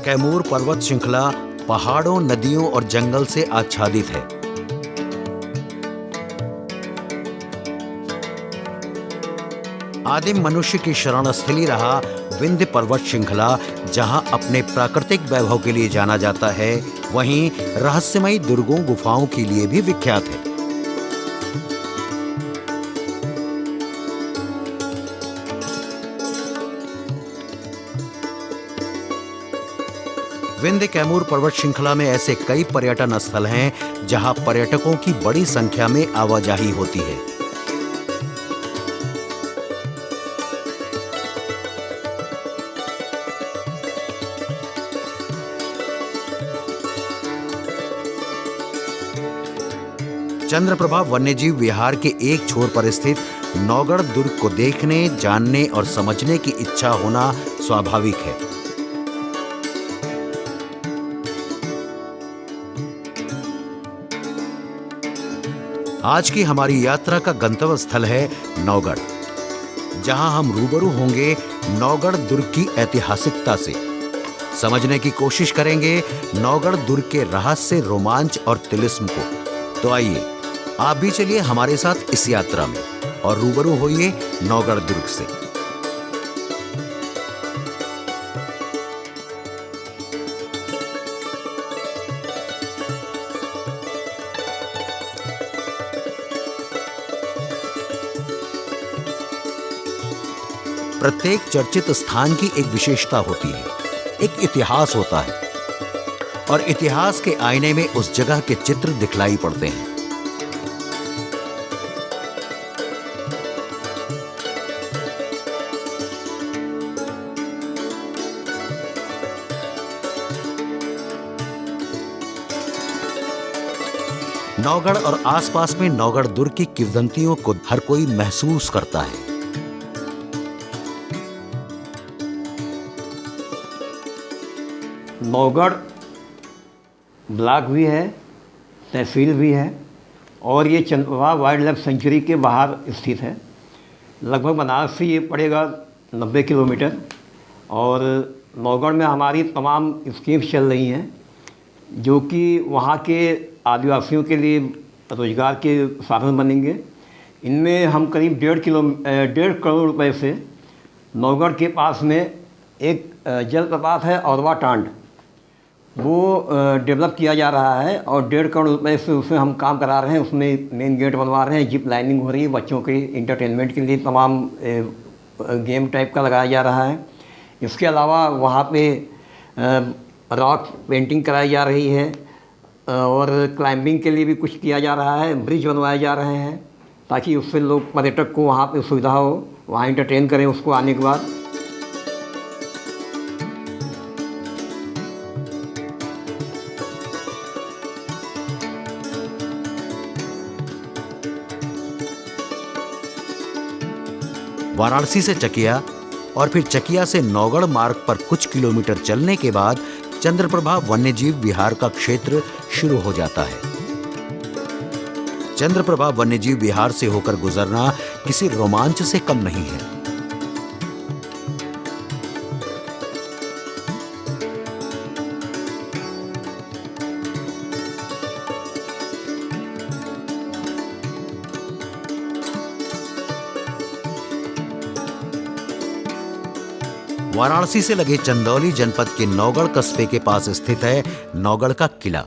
कैमूर पर्वत श्रृंखला पहाड़ों, नदियों और जंगल से आच्छादित है। आदिम मनुष्य की शरणस्थली रहा विंध्य पर्वत श्रृंखला, जहां अपने प्राकृतिक वैभव के लिए जाना जाता है, वहीं रहस्यमयी दुर्गों गुफाओं के लिए भी विख्यात है। विंध्य कैमूर पर्वत श्रृंखला में ऐसे कई पर्यटन स्थल हैं जहां पर्यटकों की बड़ी संख्या में आवाजाही होती है। चंद्रप्रभा वन्यजीव विहार के एक छोर पर स्थित नौगढ़ दुर्ग को देखने, जानने और समझने की इच्छा होना स्वाभाविक है। आज की हमारी यात्रा का गंतव्य स्थल है नौगढ़, जहां हम रूबरू होंगे नौगढ़ दुर्ग की ऐतिहासिकता से। समझने की कोशिश करेंगे नौगढ़ दुर्ग के रहस्य, रोमांच और तिलिस्म को। तो आइए आप भी चलिए हमारे साथ इस यात्रा में और रूबरू होइए नौगढ़ दुर्ग से। प्रत्येक चर्चित स्थान की एक विशेषता होती है, एक इतिहास होता है, और इतिहास के आईने में उस जगह के चित्र दिखलाई पड़ते हैं। नौगढ़ और आसपास में नौगढ़ दुर्ग की किंवदंतियों को हर कोई महसूस करता है। नौगढ़ ब्लॉक भी है, तहसील भी है, और ये चंद्रप्रभा वाइल्ड लाइफ सेंचुरी के बाहर स्थित है। लगभग बनारस से ये पड़ेगा 90 किलोमीटर। और नौगढ़ में हमारी तमाम स्कीम्स चल रही हैं जो कि वहाँ के आदिवासियों के लिए रोजगार के साधन बनेंगे। इनमें हम करीब 1.5 करोड़ रुपए से नौगढ़ के पास में एक जलप्रपात है औरवा टांड, वो डेवलप किया जा रहा है और 1.5 करोड़ रुपए से उसमें हम काम करा रहे हैं। उसमें मेन गेट बनवा रहे हैं, जिप लाइनिंग हो रही है, बच्चों के इंटरटेनमेंट के लिए तमाम गेम टाइप का लगाया जा रहा है। इसके अलावा वहाँ पे रॉक पेंटिंग कराई जा रही है और क्लाइंबिंग के लिए भी कुछ किया जा रहा है। ब्रिज बनवाए जा रहे हैं ताकि उससे लोग, पर्यटक को वहाँ पे सुविधा हो, वहाँ इंटरटेन करें उसको आने के बाद। वाराणसी से चकिया और फिर चकिया से नौगढ़ मार्ग पर कुछ किलोमीटर चलने के बाद चंद्रप्रभा वन्यजीव विहार का क्षेत्र शुरू हो जाता है। चंद्रप्रभा वन्यजीव विहार से होकर गुजरना किसी रोमांच से कम नहीं है। वाराणसी से लगे चंदौली जनपद के नौगढ़ कस्बे के पास स्थित है नौगढ़ का किला।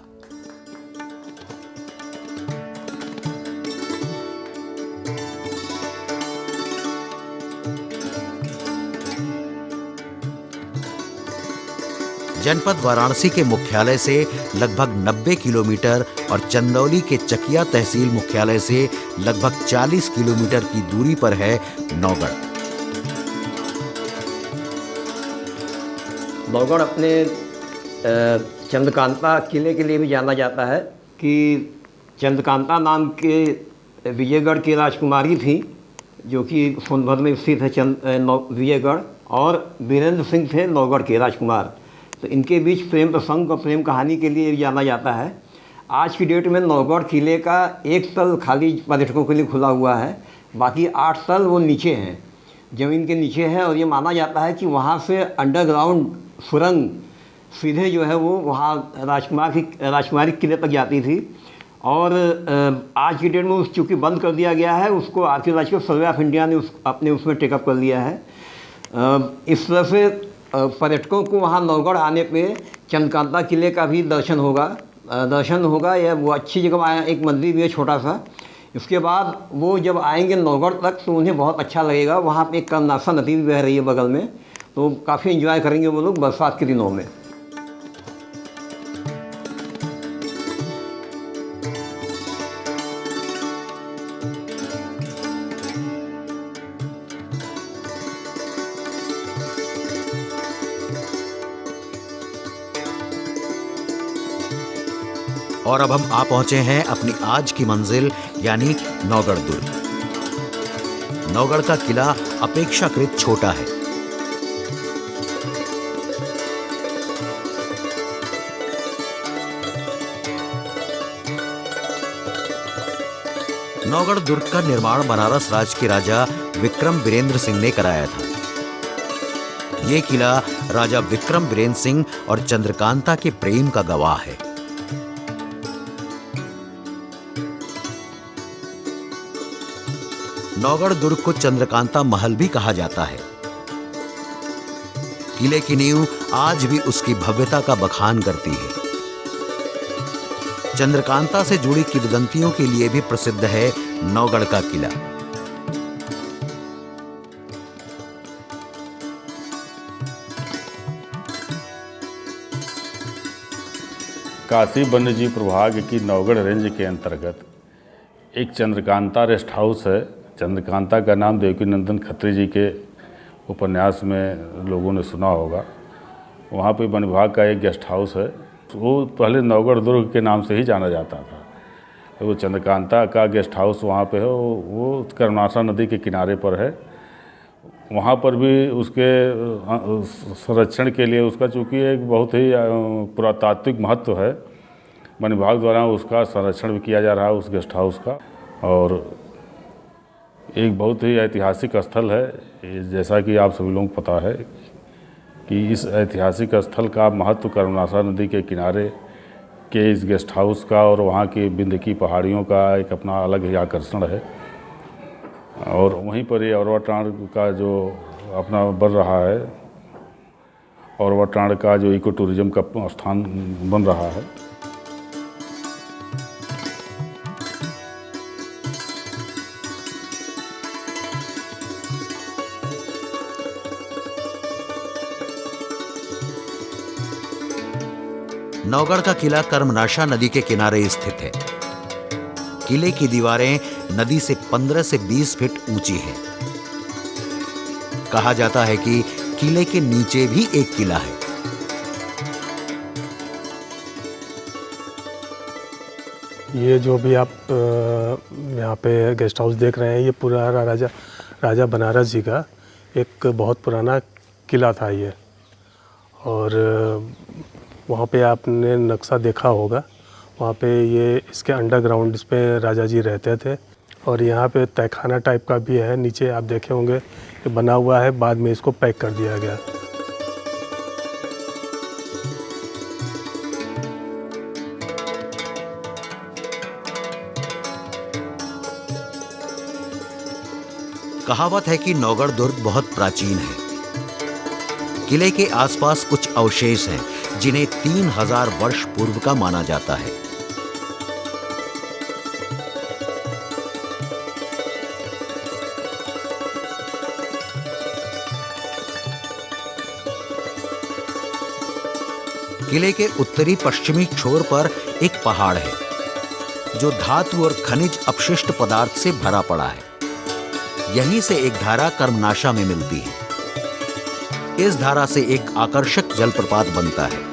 जनपद वाराणसी के मुख्यालय से लगभग 90 किलोमीटर और चंदौली के चकिया तहसील मुख्यालय से लगभग 40 किलोमीटर की दूरी पर है नौगढ़। नौगढ़ अपने चंद्रकांता किले के लिए भी जाना जाता है कि चंद्रकांता नाम के विजयगढ़ की राजकुमारी थी, जो कि सोनभद्र में स्थित है विजयगढ़, और वीरेंद्र सिंह थे नौगढ़ के राजकुमार। तो इनके बीच प्रेम प्रसंग और प्रेम कहानी के लिए भी जाना जाता है। आज की डेट में नौगढ़ किले का एक तल खाली पर्यटकों के लिए खुला हुआ है, बाकी 8 तल वो नीचे हैं, ज़मीन के नीचे है। और ये माना जाता है कि वहाँ से अंडरग्राउंड सुरंग सीधे जो है वो वहाँ राजकुमारी किले तक जाती थी। और आज की डेट में चूँकि बंद कर दिया गया है, उसको आर्कियोलॉजिकल सर्वे ऑफ इंडिया ने अपने उसमें टेकअप कर लिया है। इस तरह से पर्यटकों को वहाँ नौगढ़ आने पे चंद्रकांता किले का भी दर्शन होगा। या वो अच्छी जगह आया, एक मंदिर भी है छोटा सा। इसके बाद वो जब आएंगे नौगढ़ तक तो उन्हें बहुत अच्छा लगेगा। वहाँ पे एक कर्मनाशा नदी भी बह रही है बगल में, तो काफ़ी एंजॉय करेंगे वो लोग बरसात के दिनों में। और अब हम आ पहुंचे हैं अपनी आज की मंजिल यानी नौगढ़ दुर्ग। नौगढ़ का किला अपेक्षाकृत छोटा है। नौगढ़ दुर्ग का निर्माण बनारस राज्य के राजा विक्रम वीरेंद्र सिंह ने कराया था। ये किला राजा विक्रम वीरेंद्र सिंह और चंद्रकांता के प्रेम का गवाह है। नौगढ़ दुर्ग को चंद्रकांता महल भी कहा जाता है। किले की नींव आज भी उसकी भव्यता का बखान करती है। चंद्रकांता से जुड़ी किंवदंतियों के लिए भी प्रसिद्ध है नौगढ़ का किला। काशी वन्यजीव प्रभाग की नौगढ़ रेंज के अंतर्गत एक चंद्रकांता रेस्ट हाउस है। चंद्रकांता का नाम देवकीनंदन खत्री जी के उपन्यास में लोगों ने सुना होगा। वहाँ पे वन विभाग का एक गेस्ट हाउस है। वो पहले नौगढ़ दुर्ग के नाम से ही जाना जाता था। वो चंद्रकांता का गेस्ट हाउस वहाँ पे है। वो कर्मनाशा नदी के किनारे पर है। वहाँ पर भी उसके संरक्षण के लिए उसका चूँकि एक बहुत ही पुरातात्विक महत्व है, वन विभाग द्वारा उसका संरक्षण भी किया जा रहा है उस गेस्ट हाउस का। और एक बहुत ही ऐतिहासिक स्थल है। जैसा कि आप सभी लोगों को पता है कि इस ऐतिहासिक स्थल का महत्व कर्मनाशा नदी के किनारे के इस गेस्ट हाउस का और वहाँ की बिंद की पहाड़ियों का एक अपना अलग ही आकर्षण है। और वहीं पर ये औरवा टाँड़ का जो अपना बन रहा है, औरवा टाँड़ का जो इको टूरिज्म का स्थान बन रहा है। नौगढ़ का किला कर्मनाशा नदी के किनारे स्थित है। किले की दीवारें नदी से 15 से 20 फीट ऊंची हैं। कहा जाता है कि किले के नीचे भी एक किला है। ये जो भी आप यहाँ पे गेस्ट हाउस देख रहे हैं, ये पूरा राजा बनारस जी का एक बहुत पुराना किला था ये। और वहाँ पे आपने नक्शा देखा होगा, वहाँ पे ये इसके अंडरग्राउंड इस पे राजा जी रहते थे। और यहाँ पे तहखाना टाइप का भी है, नीचे आप देखे होंगे ये बना हुआ है, बाद में इसको पैक कर दिया गया। कहावत है कि नौगढ़ दुर्ग बहुत प्राचीन है। किले के आसपास कुछ अवशेष हैं जिन्हें 3000 वर्ष पूर्व का माना जाता है। किले के उत्तरी पश्चिमी छोर पर एक पहाड़ है जो धातु और खनिज अपशिष्ट पदार्थ से भरा पड़ा है। यहीं से एक धारा कर्मनाशा में मिलती है। इस धारा से एक आकर्षक जलप्रपात बनता है।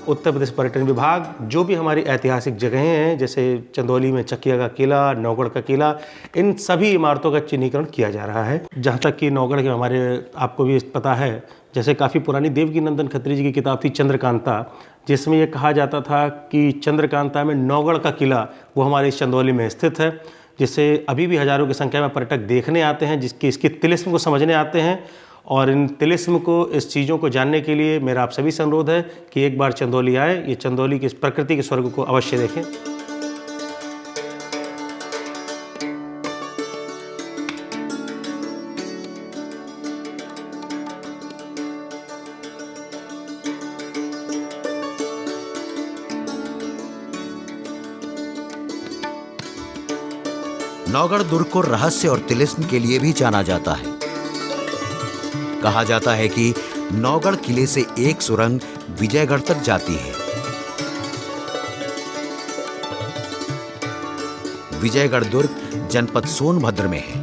उत्तर प्रदेश पर्यटन विभाग जो भी हमारी ऐतिहासिक जगहें हैं, जैसे चंदौली में चकिया का किला, नौगढ़ का किला, इन सभी इमारतों का चिन्हीकरण किया जा रहा है। जहाँ तक कि नौगढ़ के हमारे आपको भी पता है जैसे काफ़ी पुरानी देवकीनंदन खत्री जी की किताब थी चंद्रकांता, जिसमें ये कहा जाता था कि चंद्रकांता में नौगढ़ का किला वो हमारे इस चंदौली में स्थित है, जिसे अभी भी हज़ारों की संख्या में पर्यटक देखने आते हैं, जिसकी इसकी तिलिस्म को समझने आते हैं। और इन तिलिस्म को, इस चीज़ों को जानने के लिए मेरा आप सभी से अनुरोध है कि एक बार चंदौली आए, ये चंदौली की इस प्रकृति के स्वर्ग को अवश्य देखें। नौगढ़ दुर्ग को रहस्य और तिलिस्म के लिए भी जाना जाता है। कहा जाता है कि नौगढ़ किले से एक सुरंग विजयगढ़ तक जाती है। विजयगढ़ दुर्ग जनपद सोनभद्र में है।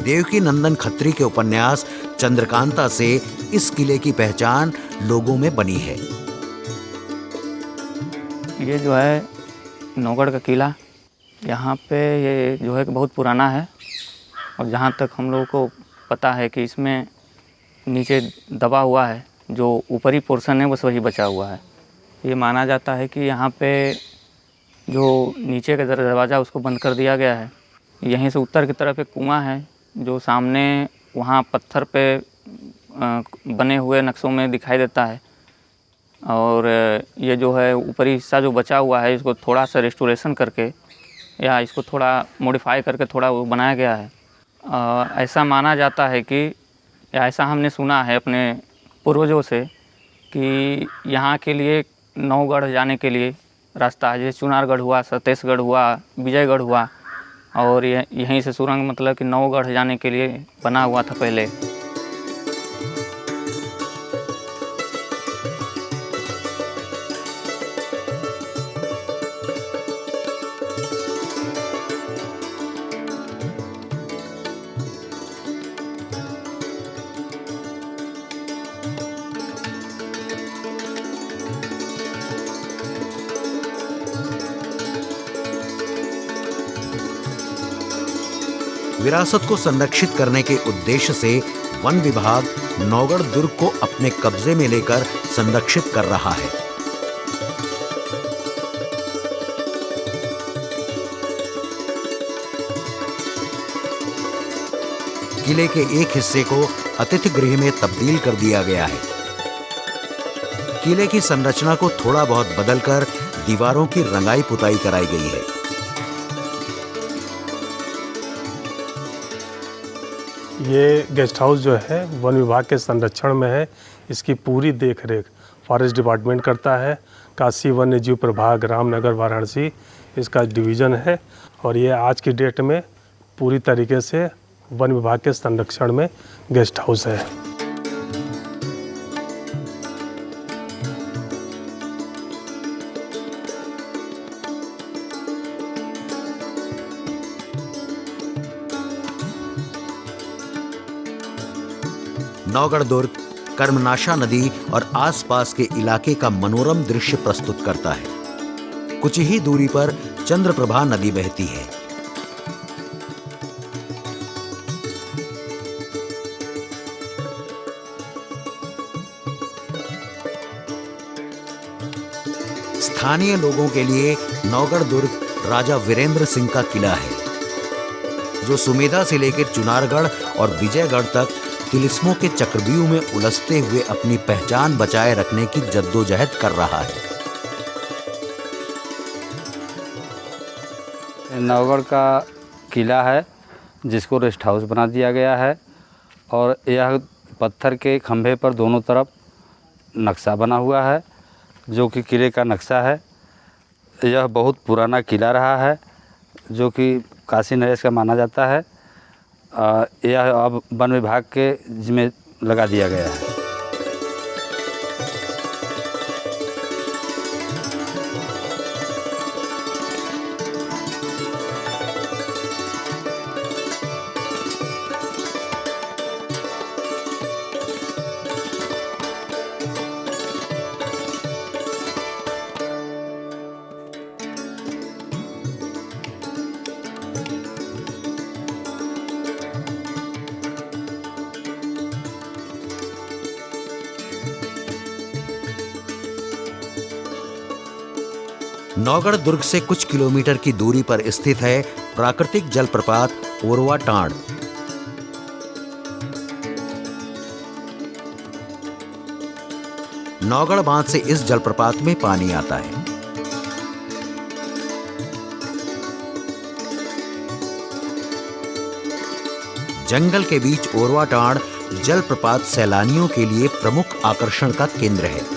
देवकीनंदन खत्री के उपन्यास चंद्रकांता से इस किले की पहचान लोगों में बनी है। ये जो है नौगढ़ का किला, यहाँ पे ये जो है कि बहुत पुराना है, और जहाँ तक हम लोगों को पता है कि इसमें नीचे दबा हुआ है, जो ऊपरी पोर्शन है बस वही बचा हुआ है। ये माना जाता है कि यहाँ पे जो नीचे का दरवाज़ा उसको बंद कर दिया गया है। यहीं से उत्तर की तरफ एक कुआं है, जो सामने वहाँ पत्थर पे बने हुए नक्शों में दिखाई देता है। और ये जो है ऊपरी हिस्सा जो बचा हुआ है, इसको थोड़ा सा रेस्टोरेशन करके या इसको थोड़ा मॉडिफाई करके थोड़ा वो बनाया गया है। ऐसा माना जाता है कि, या ऐसा हमने सुना है अपने पूर्वजों से, कि यहाँ के लिए नौगढ़ जाने के लिए रास्ता है, जैसे चुनारगढ़ हुआ, सतेशगढ़ हुआ, विजयगढ़ हुआ, और यहीं से सुरंग मतलब कि नौगढ़ जाने के लिए बना हुआ था पहले। विरासत को संरक्षित करने के उद्देश्य से वन विभाग नौगढ़ दुर्ग को अपने कब्जे में लेकर संरक्षित कर रहा है। किले के एक हिस्से को अतिथि गृह में तब्दील कर दिया गया है। किले की संरचना को थोड़ा बहुत बदलकर दीवारों की रंगाई पुताई कराई गई है। ये गेस्ट हाउस जो है वन विभाग के संरक्षण में है। इसकी पूरी देखरेख फॉरेस्ट डिपार्टमेंट करता है। काशी वन्य जीव प्रभाग रामनगर वाराणसी इसका डिवीज़न है, और ये आज की डेट में पूरी तरीके से वन विभाग के संरक्षण में गेस्ट हाउस है। नौगढ़ दुर्ग कर्मनाशा नदी और आसपास के इलाके का मनोरम दृश्य प्रस्तुत करता है। कुछ ही दूरी पर चंद्रप्रभा नदी बहती है। स्थानीय लोगों के लिए नौगढ़ दुर्ग राजा वीरेंद्र सिंह का किला है, जो सुमेधा से लेकर चुनारगढ़ और विजयगढ़ तक तिलिस्मों के चक्रव्यूह में उलझते हुए अपनी पहचान बचाए रखने की जद्दोजहद कर रहा है। नौगढ़ का किला है, जिसको रेस्ट हाउस बना दिया गया है, और यह पत्थर के खंभे पर दोनों तरफ नक्शा बना हुआ है, जो कि किले का नक्शा है। यह बहुत पुराना किला रहा है, जो कि काशी नरेश का माना जाता है। यह अब वन विभाग के जिम्मे लगा दिया गया है। नौगढ़ दुर्ग से कुछ किलोमीटर की दूरी पर स्थित है प्राकृतिक जलप्रपात ओरवा टांड। नौगढ़ बांध से इस जलप्रपात में पानी आता है। जंगल के बीच ओरवा टांड जलप्रपात सैलानियों के लिए प्रमुख आकर्षण का केंद्र है।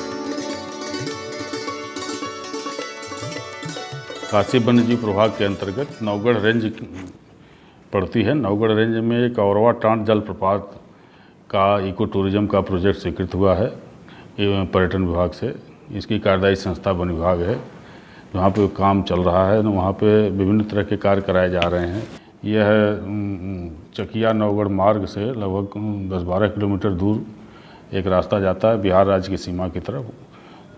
काशी वन्यजीव प्रभाग के अंतर्गत नौगढ़ रेंज पड़ती है। नौगढ़ रेंज में एक ओरवा टांड जलप्रपात का इको टूरिज्म का प्रोजेक्ट स्वीकृत हुआ है पर्यटन विभाग से। इसकी कार्यदायी संस्था वन विभाग है। जहाँ पे काम चल रहा है वहाँ पे विभिन्न तरह के कार्य कराए जा रहे हैं। यह चकिया नौगढ़ मार्ग से लगभग 10-12 किलोमीटर दूर एक रास्ता जाता है बिहार राज्य की सीमा की तरफ।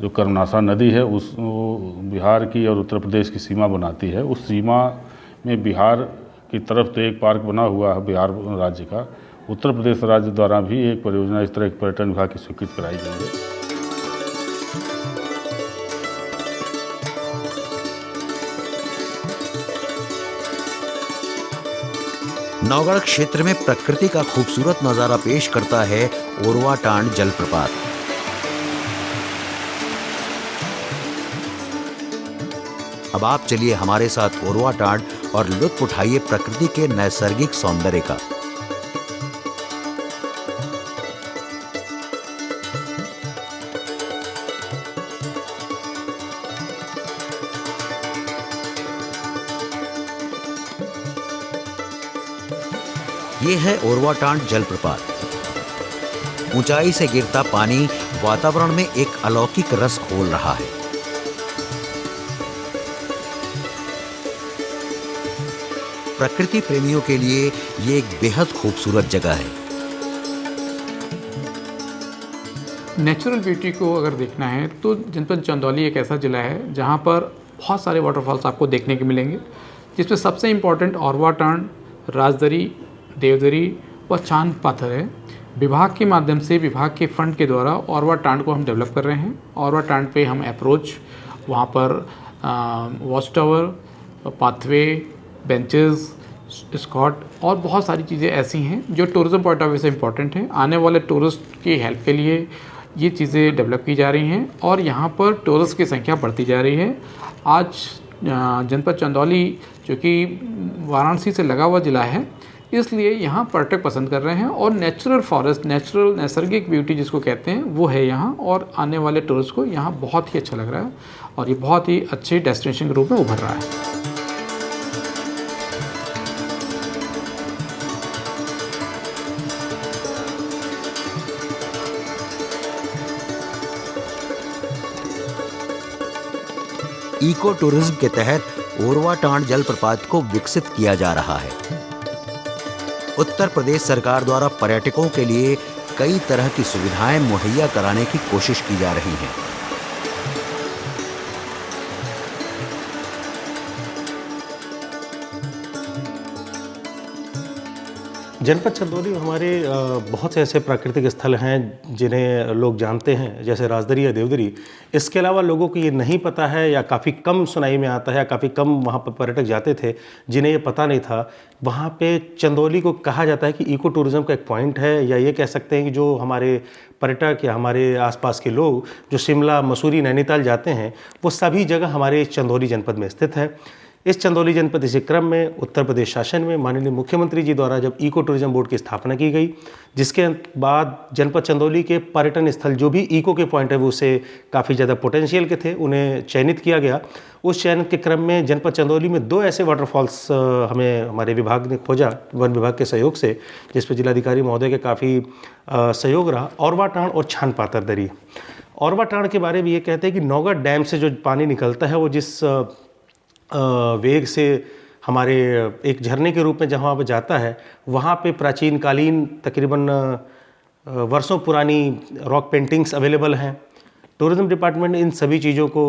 जो कर्मनाशा नदी है उस बिहार की और उत्तर प्रदेश की सीमा बनाती है। उस सीमा में बिहार की तरफ तो एक पार्क बना हुआ है बिहार राज्य का। उत्तर प्रदेश राज्य द्वारा भी एक परियोजना इस तरह एक पर्यटन विभाग की स्वीकृत कराई गई है। नौगढ़ क्षेत्र में प्रकृति का खूबसूरत नजारा पेश करता है ओरवा टांड जलप्रपात। अब आप चलिए हमारे साथ ओरवा टांड और लुत्फ उठाइए प्रकृति के नैसर्गिक सौंदर्य का। ये है ओरवा टांड जलप्रपात। ऊंचाई से गिरता पानी वातावरण में एक अलौकिक रस घोल रहा है। प्रकृति प्रेमियों के लिए ये एक बेहद खूबसूरत जगह है। नेचुरल ब्यूटी को अगर देखना है तो जनपद चंदौली एक ऐसा ज़िला है जहाँ पर बहुत सारे वाटरफॉल्स आपको देखने के मिलेंगे, जिसमें सबसे इम्पॉर्टेंट ओरवा टांड, राजदरी, देवदरी व चांद पाथर है। विभाग के माध्यम से, विभाग के फंड के द्वारा ओरवा टांड को हम डेवलप कर रहे हैं। ओरवा टांड पे हम अप्रोच, वहाँ पर वॉच टावर, पाथवे, बेंचेस, स्कॉट और बहुत सारी चीज़ें ऐसी हैं जो टूरिज़्म पॉइंट ऑफ व्यू से इम्पॉर्टेंट हैं। आने वाले टूरिस्ट की हेल्प के लिए ये चीज़ें डेवलप की जा रही हैं और यहाँ पर टूरिस्ट की संख्या बढ़ती जा रही है। आज जनपद चंदौली जो कि वाराणसी से लगा हुआ ज़िला है, इसलिए यहाँ पर्यटक पसंद कर रहे हैं और नेचुरल फॉरेस्ट, नेचुरल नैसर्गिक ब्यूटी जिसको कहते हैं वो है यहाँ, और आने वाले टूरिस्ट को यहाँ बहुत ही अच्छा लग रहा है और ये बहुत ही अच्छे डेस्टिनेशन के रूप में उभर रहा है। इको टूरिज्म के तहत ओरवा टांड जलप्रपात को विकसित किया जा रहा है। उत्तर प्रदेश सरकार द्वारा पर्यटकों के लिए कई तरह की सुविधाएं मुहैया कराने की कोशिश की जा रही हैं। जनपद चंदौली में हमारे बहुत से ऐसे प्राकृतिक स्थल हैं जिन्हें लोग जानते हैं, जैसे राजदरी या देवदरी। इसके अलावा लोगों को ये नहीं पता है या काफ़ी कम सुनाई में आता है या काफ़ी कम वहाँ पर पर्यटक जाते थे जिन्हें ये पता नहीं था। वहाँ पे चंदौली को कहा जाता है कि इको टूरिज़्म का एक पॉइंट है, या ये कह सकते हैं कि जो हमारे पर्यटक या हमारे आसपास के लोग जो शिमला, मसूरी, नैनीताल जाते हैं वो सभी जगह हमारे चंदौली जनपद में स्थित है। इस चंदौली जनपद इसी क्रम में उत्तर प्रदेश शासन में माननीय मुख्यमंत्री जी द्वारा जब इको टूरिज्म बोर्ड की स्थापना की गई, जिसके बाद जनपद चंदौली के पर्यटन स्थल जो भी इको के पॉइंट है वो उसे काफ़ी ज़्यादा पोटेंशियल के थे, उन्हें चयनित किया गया। उस चयन के क्रम में जनपद चंदौली में 2 ऐसे वाटरफॉल्स हमें हमारे विभाग ने खोजा, वन विभाग के सहयोग से, जिस पर जिलाधिकारी महोदय के काफ़ी सहयोग रहा। ओरवा टांड और छान पातर दरी। ओरवा टांड के बारे में ये कहते हैं कि नौगढ़ डैम से जो पानी निकलता है वो जिस वेग से हमारे एक झरने के रूप में जहाँ पर जाता है, वहाँ पे प्राचीन कालीन तकरीबन वर्षों पुरानी रॉक पेंटिंग्स अवेलेबल हैं। टूरिज़्म डिपार्टमेंट ने इन सभी चीज़ों को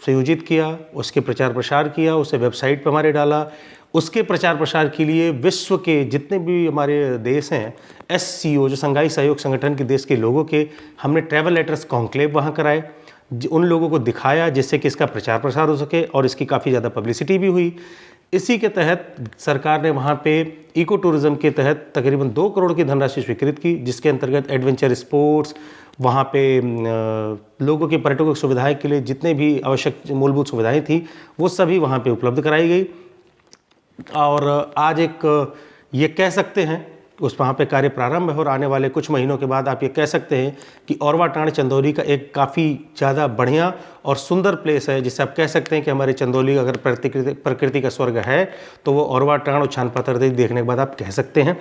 संयोजित किया, उसके प्रचार प्रसार किया, उसे वेबसाइट पर हमारे डाला। उसके प्रचार प्रसार के लिए विश्व के जितने भी हमारे देश हैं, SCO जो संघाई सहयोग संगठन के देश के लोगों के, हमने ट्रैवल लेटर्स कॉन्क्लेव वहाँ कराए, उन लोगों को दिखाया जिससे कि इसका प्रचार प्रसार हो सके और इसकी काफ़ी ज़्यादा पब्लिसिटी भी हुई। इसी के तहत सरकार ने वहाँ पे इको टूरिज़्म के तहत तकरीबन 2 करोड़ की धनराशि स्वीकृत की, जिसके अंतर्गत एडवेंचर स्पोर्ट्स, वहाँ पे लोगों की पर्यटकों की सुविधाएं के लिए जितने भी आवश्यक मूलभूत सुविधाएं थी वो सभी वहाँ पे उपलब्ध कराई गई। और आज एक ये कह सकते हैं उस वहाँ पे कार्य प्रारंभ है और आने वाले कुछ महीनों के बाद आप ये कह सकते हैं कि औरवा टाँड़ चंदौली का एक काफ़ी ज़्यादा बढ़िया और सुंदर प्लेस है, जिससे आप कह सकते हैं कि हमारे चंदौली अगर प्रकृति का स्वर्ग है तो वो औरवा टाँड़ और छान पातर दरी देखने के बाद आप कह सकते हैं।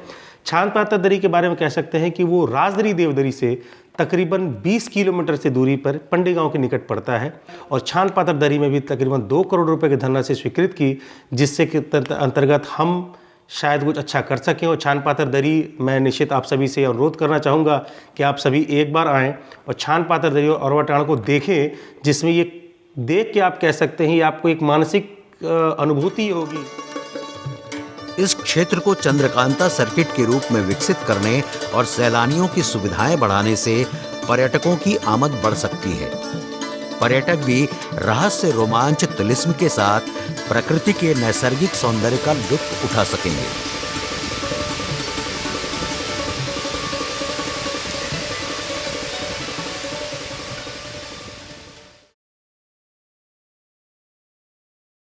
छान पातर दरी के बारे में कह सकते हैं कि वो राजदरी देवदरी से तकरीबन 20 किलोमीटर से दूरी पर पंडी गांव के निकट पड़ता है और छान पातर दरी में भी तकरीबन 2 करोड़ रुपए की धनराशि स्वीकृत की, जिससे के अंतर्गत हम शायद कुछ अच्छा कर सकें। और छान पातर दरी मैं निश्चित आप सभी से अनुरोध करना चाहूँगा कि आप सभी एक बार आएँ और छान पातर दरी और औरवा टाँड़ को देखें, जिसमें ये देख के आप कह सकते हैं ये आपको एक मानसिक अनुभूति होगी। इस क्षेत्र को चंद्रकांता सर्किट के रूप में विकसित करने और सैलानियों की सुविधाएं बढ़ाने से पर्यटकों की आमद बढ़ सकती है। पर्यटक भी रहस्य, रोमांच, तिलिस्म के साथ प्रकृति के नैसर्गिक सौंदर्य का लुत्फ उठा सकेंगे।